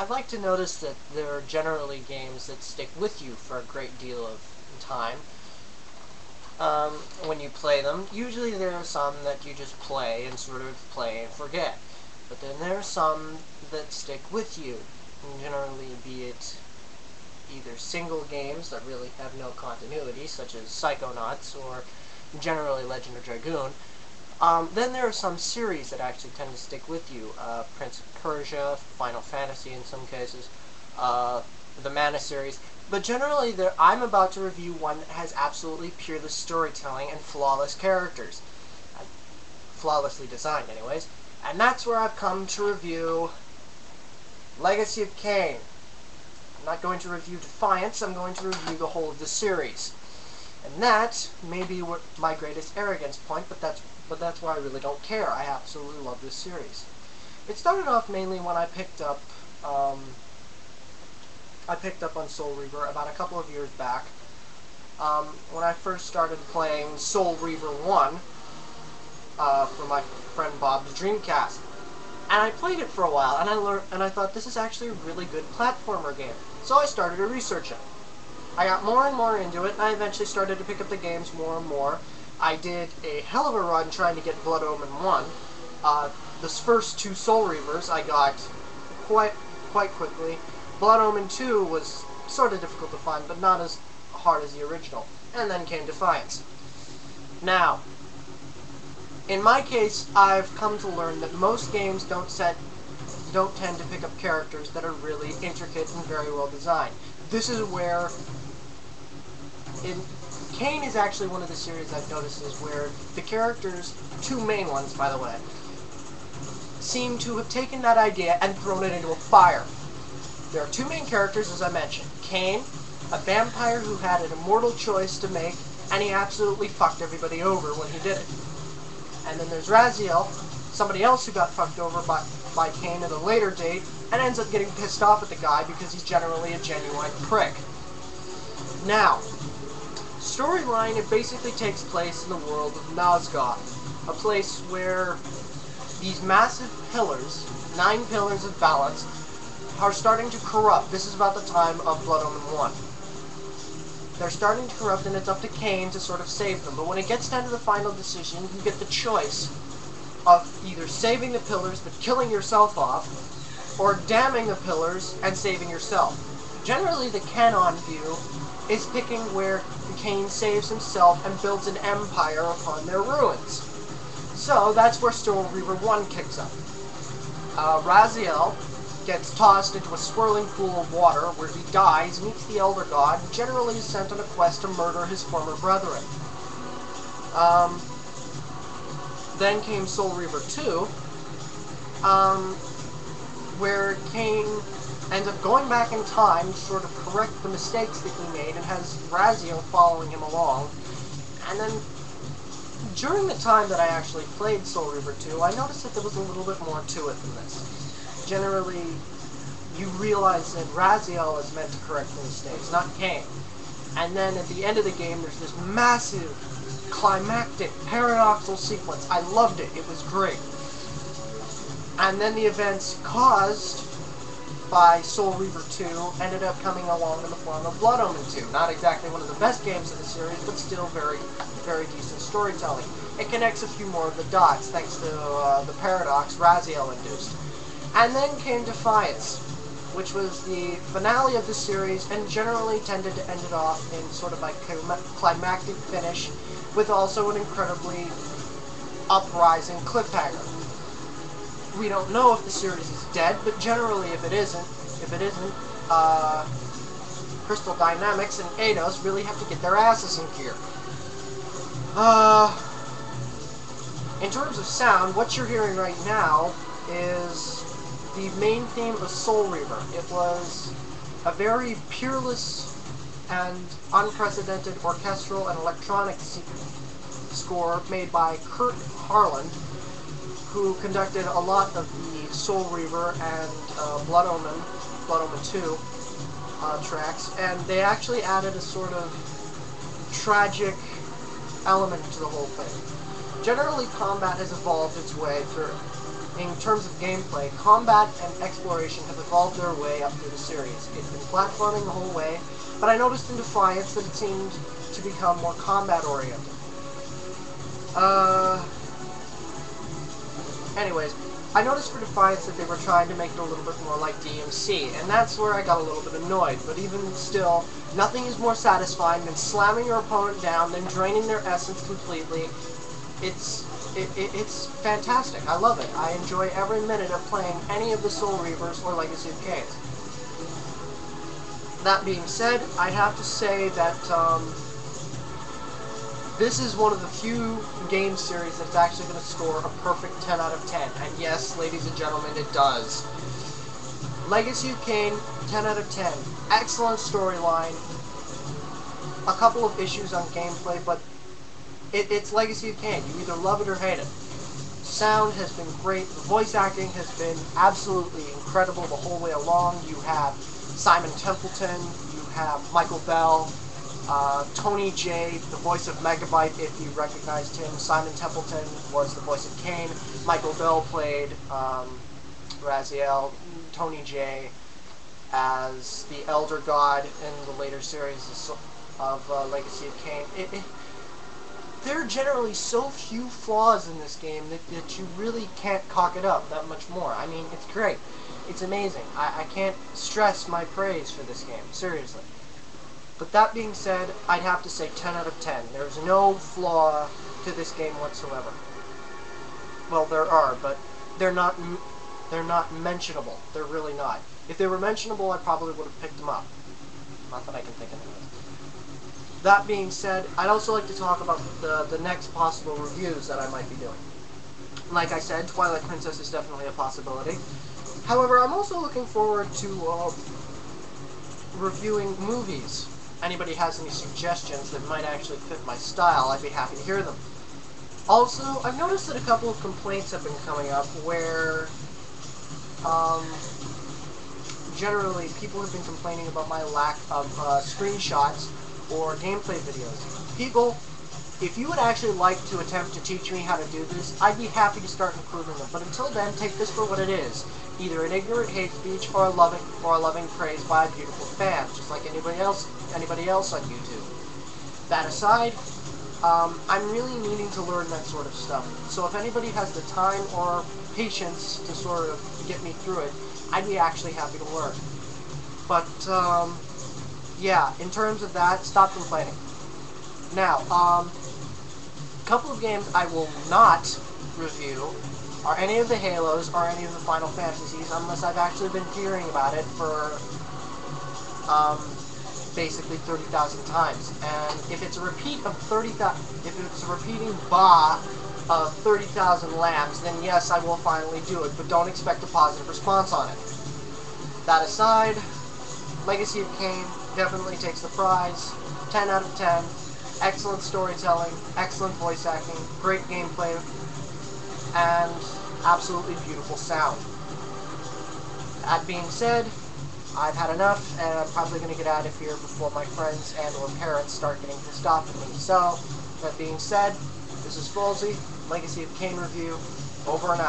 I'd like to notice that there are generally games that stick with you for a great deal of time when you play them. Usually there are some that you just play and sort of play and forget. But then there are some that stick with you, and generally be it either single games that really have no continuity, such as Psychonauts or generally Legend of Dragoon. Then there are some series that actually tend to stick with you. Prince of Persia, Final Fantasy in some cases, the Mana series. But generally, I'm about to review one that has absolutely peerless storytelling and flawless characters. Flawlessly designed, anyways. And that's where I've come to review Legacy of Kain. I'm not going to review Defiance, I'm going to review the whole of the series. And that may be my greatest arrogance point, but that's why I really don't care. I absolutely love this series. It started off mainly when I picked up on Soul Reaver about a couple of years back. When I first started playing Soul Reaver 1 for my friend Bob's Dreamcast. And I played it for a while, and I thought this is actually a really good platformer game. So I started to research it. I got more and more into it, and I eventually started to pick up the games more and more. I did a hell of a run trying to get Blood Omen 1. The first two Soul Reavers I got quite quickly. Blood Omen 2 was sort of difficult to find, but not as hard as the original. And then came Defiance. Now, in my case, I've come to learn that most games don't tend to pick up characters that are really intricate and very well designed. This is where Kain is actually one of the series I've noticed is where the characters, two main ones by the way, seem to have taken that idea and thrown it into a fire. There are two main characters, as I mentioned. Kain, a vampire who had an immortal choice to make, and he absolutely fucked everybody over when he did it. And then there's Raziel, somebody else who got fucked over by Kain at a later date, and ends up getting pissed off at the guy because he's generally a genuine prick. Now, storyline, it basically takes place in the world of Nosgoth, a place where these massive pillars, 9 pillars of balance, are starting to corrupt. This is about the time of Blood Omen 1. They're starting to corrupt, and it's up to Kain to sort of save them. But when it gets down to the final decision, you get the choice of either saving the pillars but killing yourself off, or damning the pillars and saving yourself. Generally, the canon view is picking where Kain saves himself and builds an empire upon their ruins. So that's where Soul Reaver 1 kicks up. Raziel gets tossed into a swirling pool of water where he dies, meets the Elder God, and generally is sent on a quest to murder his former brethren. Then came Soul Reaver 2, where Kain ends up going back in time to sort of correct the mistakes that he made and has Raziel following him along. And then during the time that I actually played Soul Reaver 2, I noticed that there was a little bit more to it than this. Generally, you realize that Raziel is meant to correct the mistakes, not Kain. And then at the end of the game, there's this massive, climactic, paradoxical sequence. I loved it. It was great. And then the events caused by Soul Reaver 2 ended up coming along in the form of Blood Omen 2. Not exactly one of the best games of the series, but still very, very decent storytelling. It connects a few more of the dots, thanks to the paradox Raziel induced. And then came Defiance, which was the finale of the series and generally tended to end it off in sort of like a climactic finish with also an incredibly uprising cliffhanger. We don't know if the series is dead, but generally if it isn't, Crystal Dynamics and Eidos really have to get their asses in gear. In terms of sound, what you're hearing right now is the main theme of Soul Reaver. It was a very peerless and unprecedented orchestral and electronic score made by Kurt Harland, who conducted a lot of the Soul Reaver and Blood Omen 2 tracks, and they actually added a sort of tragic element to the whole thing. Generally, combat has evolved its way through. in terms of gameplay, combat and exploration have evolved their way up through the series. It's been platforming the whole way, but I noticed in Defiance that it seemed to become more combat-oriented. Anyways, I noticed for Defiance that they were trying to make it a little bit more like DMC, and that's where I got a little bit annoyed, but even still, nothing is more satisfying than slamming your opponent down, then draining their essence completely. It's fantastic. I love it. I enjoy every minute of playing any of the Soul Reavers or Legacy of Kain. That being said, I have to say that this is one of the few game series that's actually going to score a perfect 10 out of 10. And yes, ladies and gentlemen, it does. Legacy of Kain, 10 out of 10. Excellent storyline. A couple of issues on gameplay, but it's Legacy of Kain. You either love it or hate it. Sound has been great. The voice acting has been absolutely incredible the whole way along. You have Simon Templeton, you have Michael Bell, Tony J, the voice of Megabyte, if you recognized him. Simon Templeton was the voice of Kain. Michael Bell played Raziel. Tony J as the Elder God in the later series of Legacy of Kain. There are generally so few flaws in this game that you really can't cock it up that much more. I mean, it's great. It's amazing. I can't stress my praise for this game, seriously. But that being said, I'd have to say 10 out of 10. There's no flaw to this game whatsoever. Well, there are, but they're not mentionable. They're really not. If they were mentionable, I probably would have picked them up. Not that I can think of anything. That being said, I'd also like to talk about the next possible reviews that I might be doing. Like I said, Twilight Princess is definitely a possibility. However, I'm also looking forward to reviewing movies. Anybody has any suggestions that might actually fit my style, I'd be happy to hear them. Also, I've noticed that a couple of complaints have been coming up where, generally, people have been complaining about my lack of screenshots or gameplay videos. People, if you would actually like to attempt to teach me how to do this, I'd be happy to start including them. But until then, take this for what it is. Either an ignorant hate speech or a loving praise by a beautiful fan, just like anybody else on YouTube. That aside, I'm really needing to learn that sort of stuff. So if anybody has the time or patience to sort of get me through it, I'd be actually happy to learn. But, yeah, in terms of that, stop complaining. Now, a couple of games I will not review are any of the Halos or any of the Final Fantasies unless I've actually been hearing about it for basically 30,000 times. And if it's a repeat of 30,000, if it's a repeating of 30,000 lambs, then yes, I will finally do it, but don't expect a positive response on it. That aside, Legacy of Kain definitely takes the prize. 10 out of 10. Excellent storytelling, excellent voice acting, great gameplay, and absolutely beautiful sound. That being said, I've had enough, and I'm probably going to get out of here before my friends and or parents start getting pissed off at me. So, that being said, this is Falzy, Legacy of Kain review, over and out.